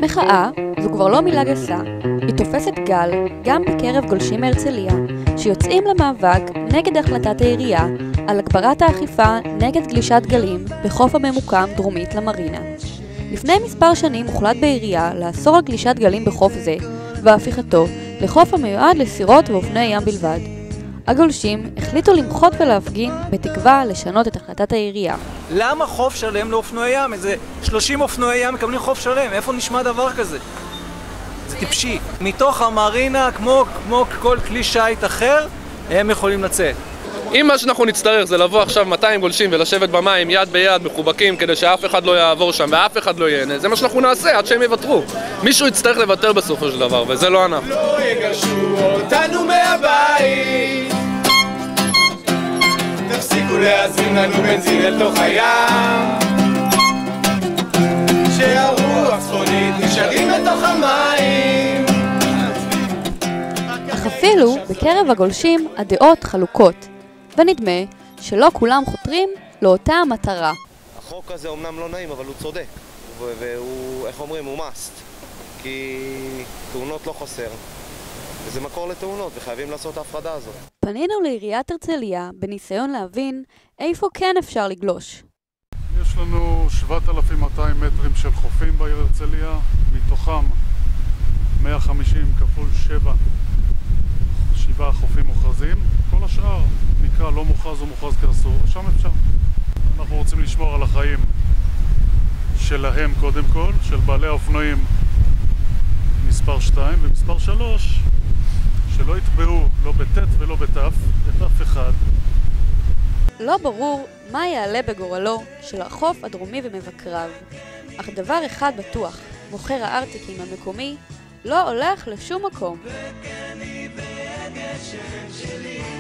מחאה זו כבר לא מילה גסה, היא תופסת גל גם בקרב גולשים מהרצליה, שיוצאים למאבק נגד החלטת העירייה על הגברת האכיפה נגד גלישת גלים בחוף הממוקם דרומית למרינה. לפני מספר שנים הוחלט בעירייה לאסור על גלישת גלים בחוף זה, והפיכתו לחוף המיועד לסירות ואופנועי ים בלבד. הגולשים החליטו למחות ולהפגין בתקווה לשנות את החלטת העירייה. למה חוף שלם לאופנועי ים? איזה 30 אופנועי ים מקבלים חוף שלם, איפה נשמע דבר כזה? זה טיפשי. מתוך המרינה, כמו כל כלי שייט אחר, הם יכולים לצאת. אם מה שאנחנו נצטרך זה לבוא עכשיו 200 גולשים ולשבת במים יד ביד מחובקים כדי שאף אחד לא יעבור שם ואף אחד לא ייהנה, זה מה שאנחנו נעשה עד שהם יוותרו. מישהו יצטרך לוותר בסופו של דבר, וזה לא אנחנו. לא יגרשו אותנו מהבית, תפסיקו להזרים לנו בנזין אל תוך הים, שהרוח צפונית נשארים לתוך המים. אך אפילו בקרב הגולשים הדעות חלוקות, ונדמה שלא כולם חותרים לאותה המטרה. החוק הזה אומנם לא נעים, אבל הוא צודק, והוא, איך אומרים, הוא must, כי תאונות לא חסר, וזה מקור לתאונות, וחייבים לעשות את ההפרדה הזאת. פנינו לעיריית הרצליה בניסיון להבין איפה כן אפשר לגלוש. יש לנו 7,200 מטרים של חופים בעיר הרצליה, מתוכם 150 כפול 7 חופים מוכרזים. כל השאר נקרא לא מוכרז או מוכרז כאסור, שם אפשר. אנחנו רוצים לשמור על החיים שלהם קודם כל, של בעלי האופנועים מספר 2, ומספר 3 שלא יתבעו לא בטט ולא בטף את אף אחד. לא ברור מה יעלה בגורלו של החוף הדרומי ומבקריו, אך דבר אחד בטוח, מוכר הארטיקים המקומי לא הולך לשום מקום. וכן היא והגשם שלי